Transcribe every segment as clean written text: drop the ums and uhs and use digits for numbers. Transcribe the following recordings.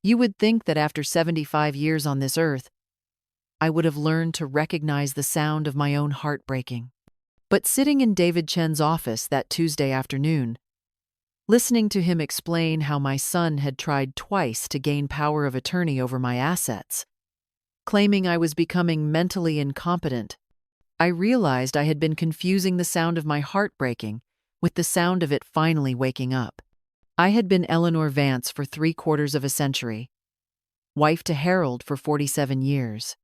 You would think that after 75 years on this earth, I would have learned to recognize the sound of my own heart breaking. But sitting in David Chen's office that Tuesday afternoon, listening to him explain how my son had tried twice to gain power of attorney over my assets, claiming I was becoming mentally incompetent, I realized I had been confusing the sound of my heart breaking with the sound of it finally waking up. I had been Eleanor Vance for 3/4 of a century, wife to Harold for 47 years,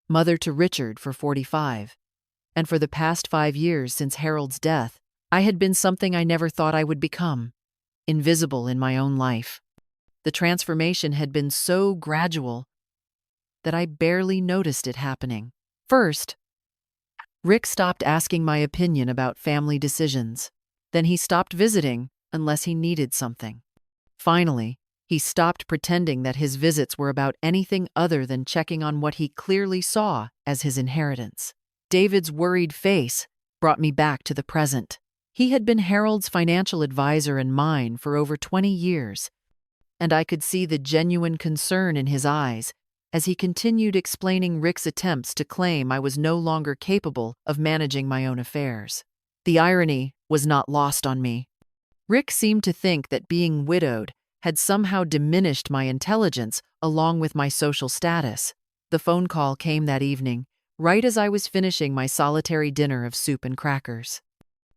mother to Richard for 45, and for the past 5 years since Harold's death, I had been something I never thought I would become, invisible in my own life. The transformation had been so gradual that I barely noticed it happening. First, Rick stopped asking my opinion about family decisions. Then he stopped visiting unless he needed something. Finally, he stopped pretending that his visits were about anything other than checking on what he clearly saw as his inheritance. David's worried face brought me back to the present. He had been Harold's financial advisor and mine for over 20 years, and I could see the genuine concern in his eyes as he continued explaining Rick's attempts to claim I was no longer capable of managing my own affairs. The irony was not lost on me. Rick seemed to think that being widowed had somehow diminished my intelligence along with my social status. The phone call came that evening, right as I was finishing my solitary dinner of soup and crackers.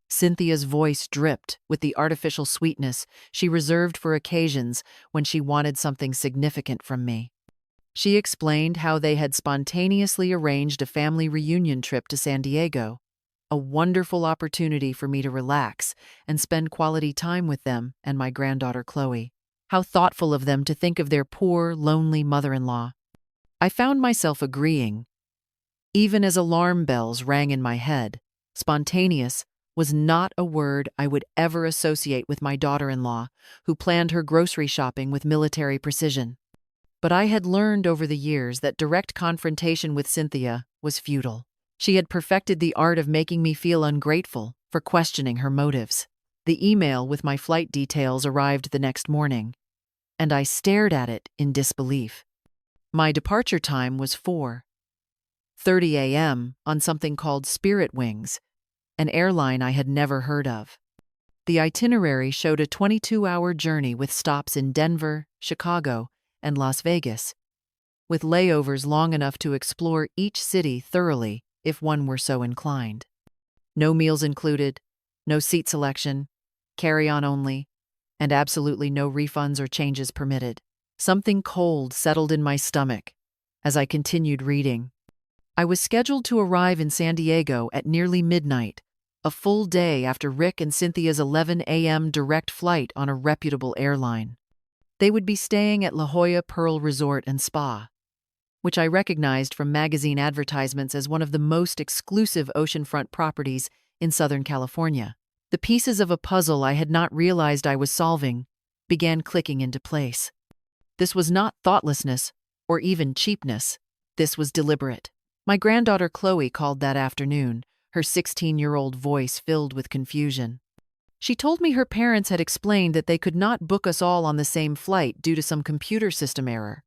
Cynthia's voice dripped with the artificial sweetness she reserved for occasions when she wanted something significant from me. She explained how they had spontaneously arranged a family reunion trip to San Diego, a wonderful opportunity for me to relax and spend quality time with them and my granddaughter Chloe. How thoughtful of them to think of their poor, lonely mother-in-law. I found myself agreeing, even as alarm bells rang in my head. Spontaneous was not a word I would ever associate with my daughter-in-law, who planned her grocery shopping with military precision. But I had learned over the years that direct confrontation with Cynthia was futile. She had perfected the art of making me feel ungrateful for questioning her motives. The email with my flight details arrived the next morning, and I stared at it in disbelief. My departure time was 4:30 a.m. on something called Spirit Wings, an airline I had never heard of. The itinerary showed a 22-hour journey with stops in Denver, Chicago, and Las Vegas, with layovers long enough to explore each city thoroughly if one were so inclined. No meals included, no seat selection, carry-on only, and absolutely no refunds or changes permitted. Something cold settled in my stomach as I continued reading. I was scheduled to arrive in San Diego at nearly midnight, a full day after Rick and Cynthia's 11 a.m. direct flight on a reputable airline. They would be staying at La Jolla Pearl Resort and Spa, which I recognized from magazine advertisements as one of the most exclusive oceanfront properties in Southern California. The pieces of a puzzle I had not realized I was solving began clicking into place. This was not thoughtlessness or even cheapness. This was deliberate. My granddaughter Chloe called that afternoon, her 16-year-old voice filled with confusion. She told me her parents had explained that they could not book us all on the same flight due to some computer system error.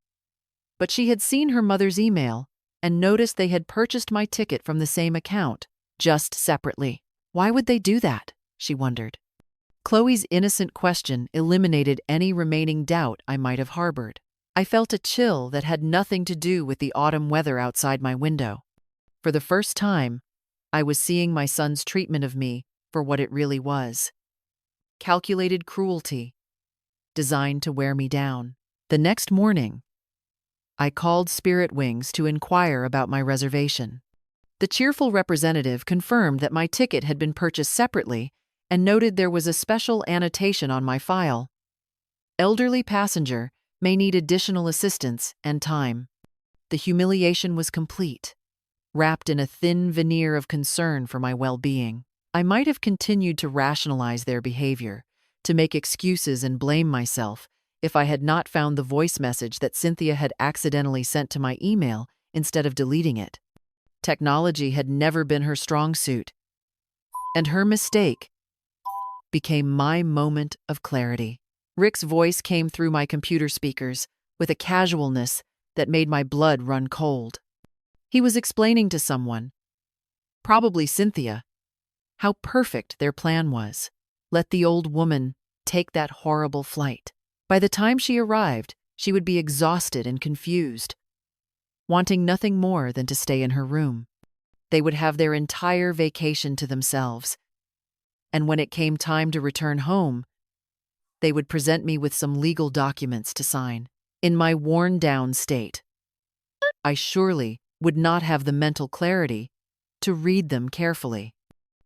But she had seen her mother's email and noticed they had purchased my ticket from the same account, just separately. Why would they do that? She wondered. Chloe's innocent question eliminated any remaining doubt I might have harbored. I felt a chill that had nothing to do with the autumn weather outside my window. For the first time, I was seeing my son's treatment of me for what it really was. Calculated cruelty, designed to wear me down. The next morning, I called Spirit Wings to inquire about my reservation. The cheerful representative confirmed that my ticket had been purchased separately and noted there was a special annotation on my file. Elderly passenger may need additional assistance and time. The humiliation was complete, wrapped in a thin veneer of concern for my well-being. I might have continued to rationalize their behavior, to make excuses and blame myself, if I had not found the voice message that Cynthia had accidentally sent to my email instead of deleting it. Technology had never been her strong suit, and her mistake became my moment of clarity. Rick's voice came through my computer speakers with a casualness that made my blood run cold. He was explaining to someone, probably Cynthia, how perfect their plan was. Let the old woman take that horrible flight. By the time she arrived, she would be exhausted and confused, wanting nothing more than to stay in her room. They would have their entire vacation to themselves, and when it came time to return home, they would present me with some legal documents to sign. In my worn-down state, I surely would not have the mental clarity to read them carefully.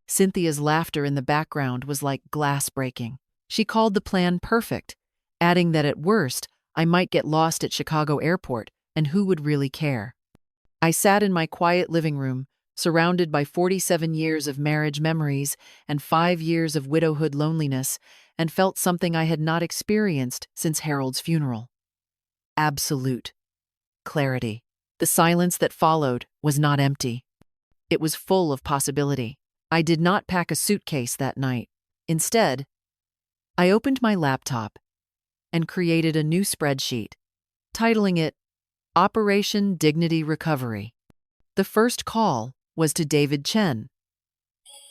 Cynthia's laughter in the background was like glass breaking. She called the plan perfect, adding that at worst, I might get lost at Chicago Airport, and who would really care? I sat in my quiet living room, surrounded by 47 years of marriage memories and 5 years of widowhood loneliness, and felt something I had not experienced since Harold's funeral. Absolute clarity. The silence that followed was not empty. It was full of possibility. I did not pack a suitcase that night. Instead, I opened my laptop and created a new spreadsheet, titling it Operation Dignity Recovery. The first call was to David Chen,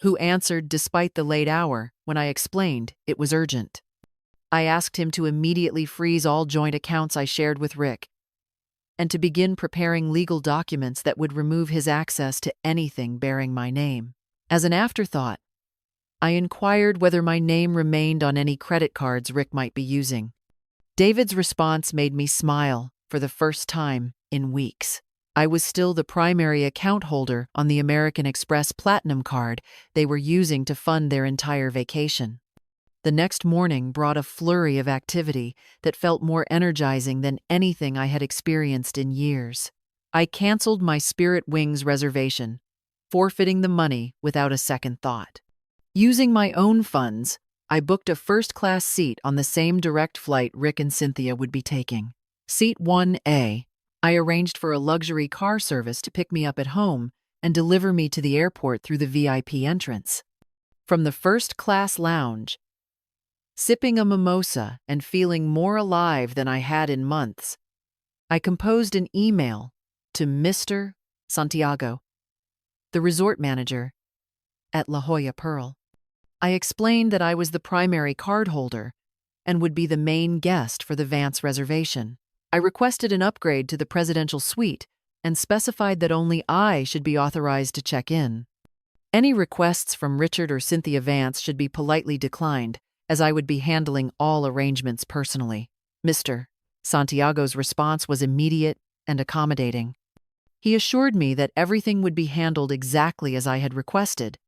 who answered despite the late hour when I explained it was urgent. I asked him to immediately freeze all joint accounts I shared with Rick, and to begin preparing legal documents that would remove his access to anything bearing my name. As an afterthought, I inquired whether my name remained on any credit cards Rick might be using. David's response made me smile for the first time in weeks. I was still the primary account holder on the American Express Platinum card they were using to fund their entire vacation. The next morning brought a flurry of activity that felt more energizing than anything I had experienced in years. I canceled my Spirit Wings reservation, forfeiting the money without a second thought. Using my own funds, I booked a first-class seat on the same direct flight Rick and Cynthia would be taking. Seat 1A, I arranged for a luxury car service to pick me up at home and deliver me to the airport through the VIP entrance. From the first-class lounge, sipping a mimosa and feeling more alive than I had in months, I composed an email to Mr. Santiago, the resort manager at La Jolla Pearl. I explained that I was the primary cardholder and would be the main guest for the Vance reservation. I requested an upgrade to the presidential suite and specified that only I should be authorized to check in. Any requests from Richard or Cynthia Vance should be politely declined, as I would be handling all arrangements personally. Mr. Santiago's response was immediate and accommodating. He assured me that everything would be handled exactly as I had requested,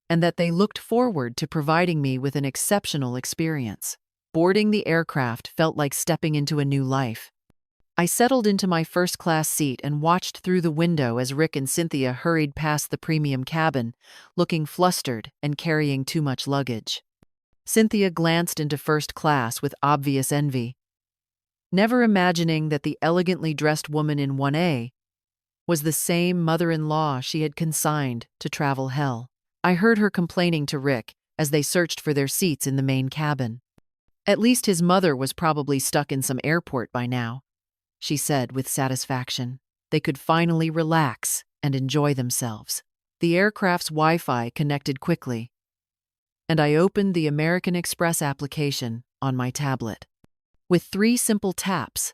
and that they looked forward to providing me with an exceptional experience. Boarding the aircraft felt like stepping into a new life. I settled into my first-class seat and watched through the window as Rick and Cynthia hurried past the premium cabin, looking flustered and carrying too much luggage. Cynthia glanced into first class with obvious envy, never imagining that the elegantly dressed woman in 1A was the same mother-in-law she had consigned to travel hell. I heard her complaining to Rick as they searched for their seats in the main cabin. At least his mother was probably stuck in some airport by now, she said with satisfaction. They could finally relax and enjoy themselves. The aircraft's Wi-Fi connected quickly, and I opened the American Express application on my tablet. With 3 simple taps,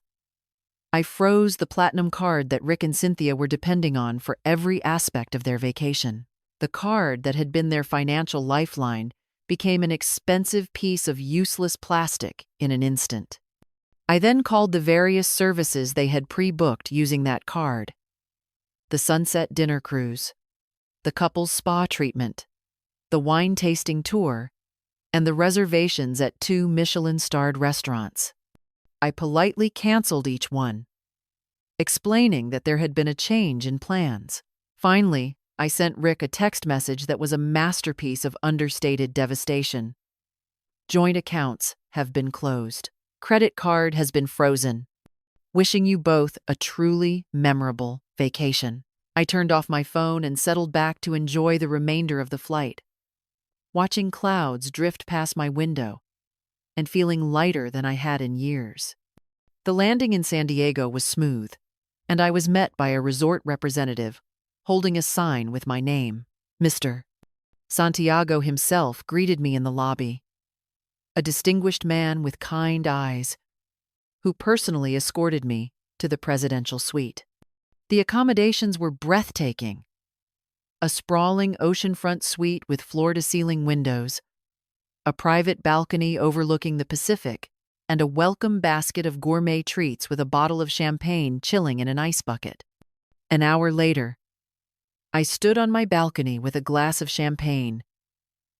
I froze the platinum card that Rick and Cynthia were depending on for every aspect of their vacation. The card that had been their financial lifeline became an expensive piece of useless plastic in an instant. I then called the various services they had pre-booked using that card: the sunset dinner cruise, the couple's spa treatment, the wine tasting tour, and the reservations at 2 Michelin-starred restaurants. I politely canceled each one, explaining that there had been a change in plans. Finally, I sent Rick a text message that was a masterpiece of understated devastation. Joint accounts have been closed. Credit card has been frozen. Wishing you both a truly memorable vacation. I turned off my phone and settled back to enjoy the remainder of the flight, watching clouds drift past my window and feeling lighter than I had in years. The landing in San Diego was smooth, and I was met by a resort representative holding a sign with my name. Mr. Santiago himself greeted me in the lobby, a distinguished man with kind eyes, who personally escorted me to the presidential suite. The accommodations were breathtaking. A sprawling oceanfront suite with floor-to-ceiling windows, a private balcony overlooking the Pacific, and a welcome basket of gourmet treats with a bottle of champagne chilling in an ice bucket. An hour later, I stood on my balcony with a glass of champagne,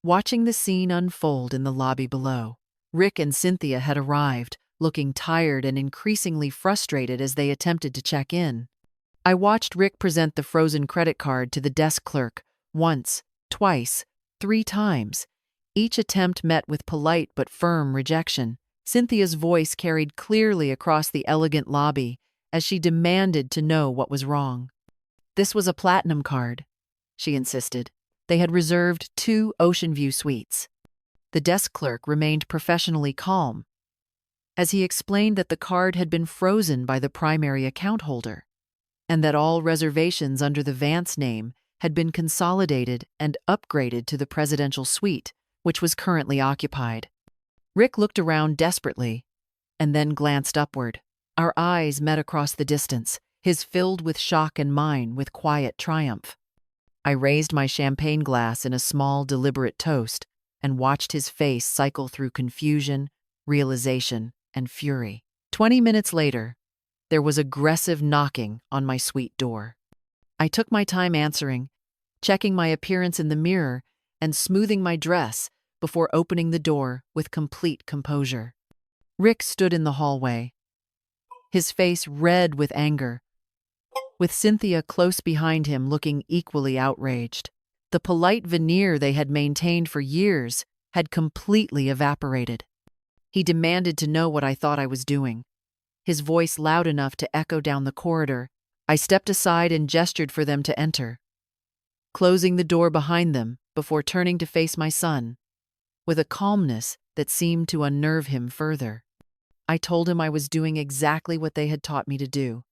watching the scene unfold in the lobby below. Rick and Cynthia had arrived, looking tired and increasingly frustrated as they attempted to check in. I watched Rick present the frozen credit card to the desk clerk once, twice, 3 times, each attempt met with polite but firm rejection. Cynthia's voice carried clearly across the elegant lobby as she demanded to know what was wrong. This was a platinum card, she insisted. They had reserved 2 ocean view suites. The desk clerk remained professionally calm as he explained that the card had been frozen by the primary account holder, and that all reservations under the Vance name had been consolidated and upgraded to the presidential suite, which was currently occupied. Rick looked around desperately and then glanced upward. Our eyes met across the distance, his filled with shock and mine with quiet triumph. I raised my champagne glass in a small, deliberate toast and watched his face cycle through confusion, realization, and fury. 20 minutes later, there was aggressive knocking on my suite door. I took my time answering, checking my appearance in the mirror and smoothing my dress before opening the door with complete composure. Rick stood in the hallway, his face red with anger, with Cynthia close behind him looking equally outraged. The polite veneer they had maintained for years had completely evaporated. He demanded to know what I thought I was doing, his voice loud enough to echo down the corridor. I stepped aside and gestured for them to enter, closing the door behind them before turning to face my son, with a calmness that seemed to unnerve him further. I told him I was doing exactly what they had taught me to do,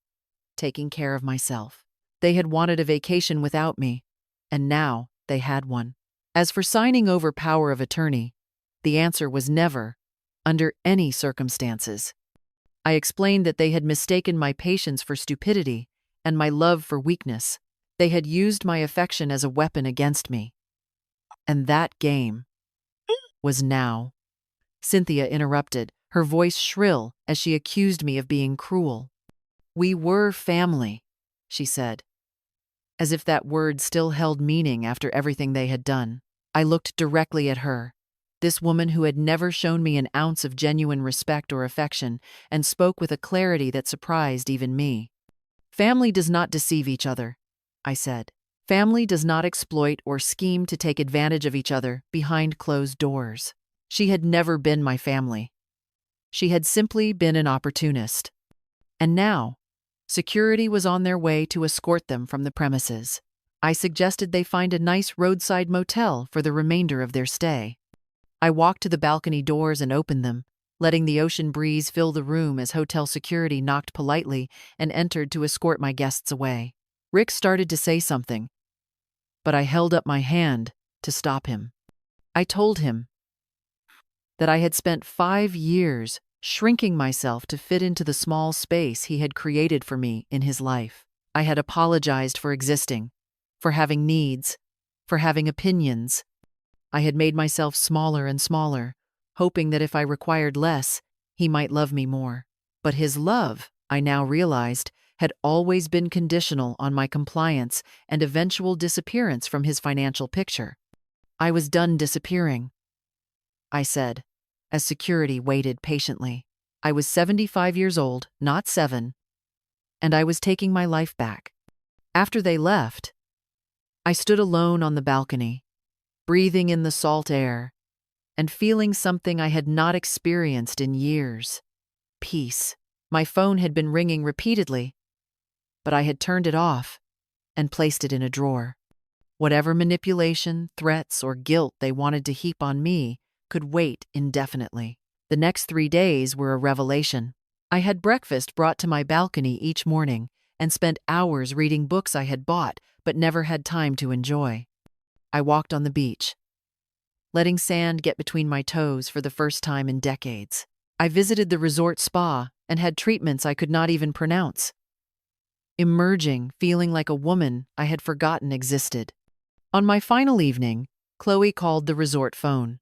taking care of myself. They had wanted a vacation without me, and now they had one. As for signing over power of attorney, the answer was never, under any circumstances. I explained that they had mistaken my patience for stupidity and my love for weakness. They had used my affection as a weapon against me. And that game was now. Cynthia interrupted, her voice shrill as she accused me of being cruel. We were family, she said, as if that word still held meaning after everything they had done. I looked directly at her, this woman who had never shown me an ounce of genuine respect or affection, and spoke with a clarity that surprised even me. Family does not deceive each other, I said. Family does not exploit or scheme to take advantage of each other behind closed doors. She had never been my family. She had simply been an opportunist. And now, security was on their way to escort them from the premises. I suggested they find a nice roadside motel for the remainder of their stay. I walked to the balcony doors and opened them, letting the ocean breeze fill the room as hotel security knocked politely and entered to escort my guests away. Rick started to say something, but I held up my hand to stop him. I told him that I had spent 5 years shrinking myself to fit into the small space he had created for me in his life. I had apologized for existing, for having needs, for having opinions. I had made myself smaller and smaller, hoping that if I required less, he might love me more. But his love, I now realized, had always been conditional on my compliance and eventual disappearance from his financial picture. I was done disappearing, I said, as security waited patiently. I was 75 years old, not 7, and I was taking my life back. After they left, I stood alone on the balcony, breathing in the salt air and feeling something I had not experienced in years: peace. My phone had been ringing repeatedly, but I had turned it off and placed it in a drawer. Whatever manipulation, threats, or guilt they wanted to heap on me could wait indefinitely. The next 3 days were a revelation. I had breakfast brought to my balcony each morning and spent hours reading books I had bought but never had time to enjoy. I walked on the beach, letting sand get between my toes for the first time in decades. I visited the resort spa and had treatments I could not even pronounce, emerging feeling like a woman I had forgotten existed. On my final evening, Chloe called the resort phone.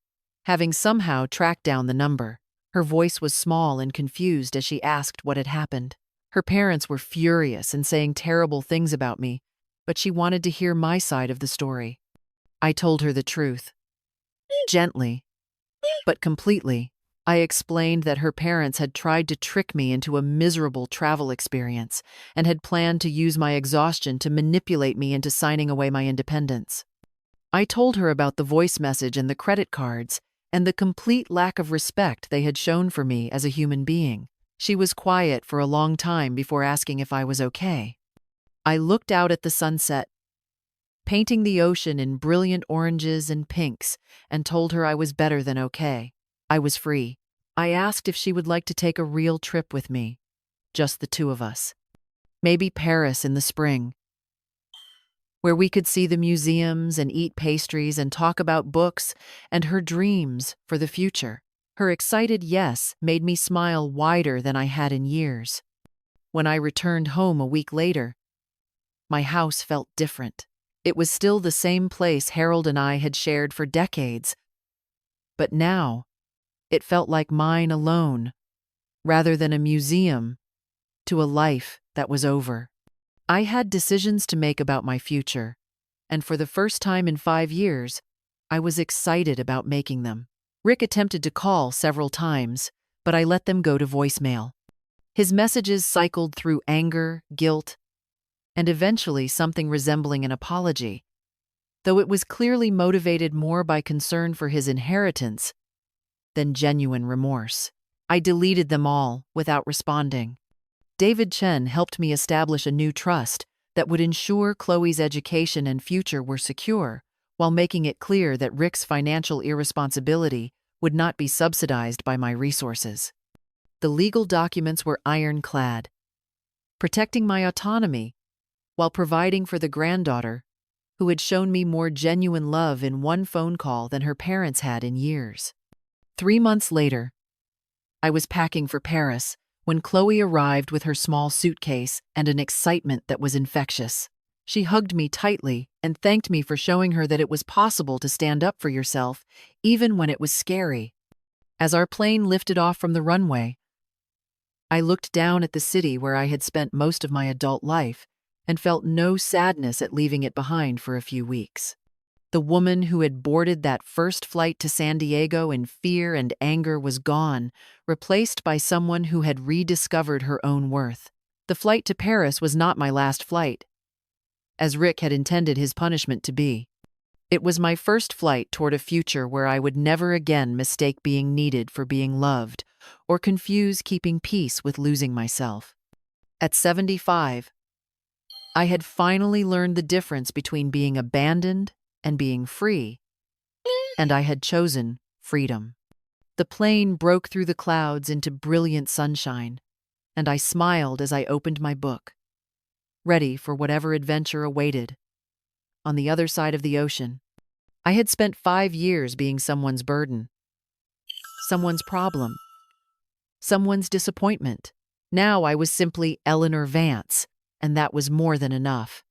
Having somehow tracked down the number, her voice was small and confused as she asked what had happened. Her parents were furious and saying terrible things about me, but she wanted to hear my side of the story. I told her the truth. Gently, but completely. I explained that her parents had tried to trick me into a miserable travel experience and had planned to use my exhaustion to manipulate me into signing away my independence. I told her about the voice message and the credit cards and the complete lack of respect they had shown for me as a human being. She was quiet for a long time before asking if I was okay. I looked out at the sunset, painting the ocean in brilliant oranges and pinks, and told her I was better than okay. I was free. I asked if she would like to take a real trip with me, just the two of us. Maybe Paris in the spring, where we could see the museums and eat pastries and talk about books and her dreams for the future. Her excited yes made me smile wider than I had in years. When I returned home a week later, my house felt different. It was still the same place Harold and I had shared for decades, but now it felt like mine alone, rather than a museum to a life that was over. I had decisions to make about my future, and for the first time in 5 years, I was excited about making them. Rick attempted to call several times, but I let them go to voicemail. His messages cycled through anger, guilt, and eventually something resembling an apology, though it was clearly motivated more by concern for his inheritance than genuine remorse. I deleted them all without responding. David Chen helped me establish a new trust that would ensure Chloe's education and future were secure, while making it clear that Rick's financial irresponsibility would not be subsidized by my resources. The legal documents were ironclad, protecting my autonomy while providing for the granddaughter who had shown me more genuine love in one phone call than her parents had in years. 3 months later, I was packing for Paris when Chloe arrived with her small suitcase and an excitement that was infectious. She hugged me tightly and thanked me for showing her that it was possible to stand up for yourself, even when it was scary. As our plane lifted off from the runway, I looked down at the city where I had spent most of my adult life and felt no sadness at leaving it behind for a few weeks. The woman who had boarded that first flight to San Diego in fear and anger was gone, replaced by someone who had rediscovered her own worth. The flight to Paris was not my last flight, as Rick had intended his punishment to be. It was my first flight toward a future where I would never again mistake being needed for being loved, or confuse keeping peace with losing myself. At 75, I had finally learned the difference between being abandoned and being free, and I had chosen freedom. The plane broke through the clouds into brilliant sunshine, and I smiled as I opened my book, ready for whatever adventure awaited on the other side of the ocean. I had spent 5 years being someone's burden, someone's problem, someone's disappointment. Now I was simply Eleanor Vance, and that was more than enough.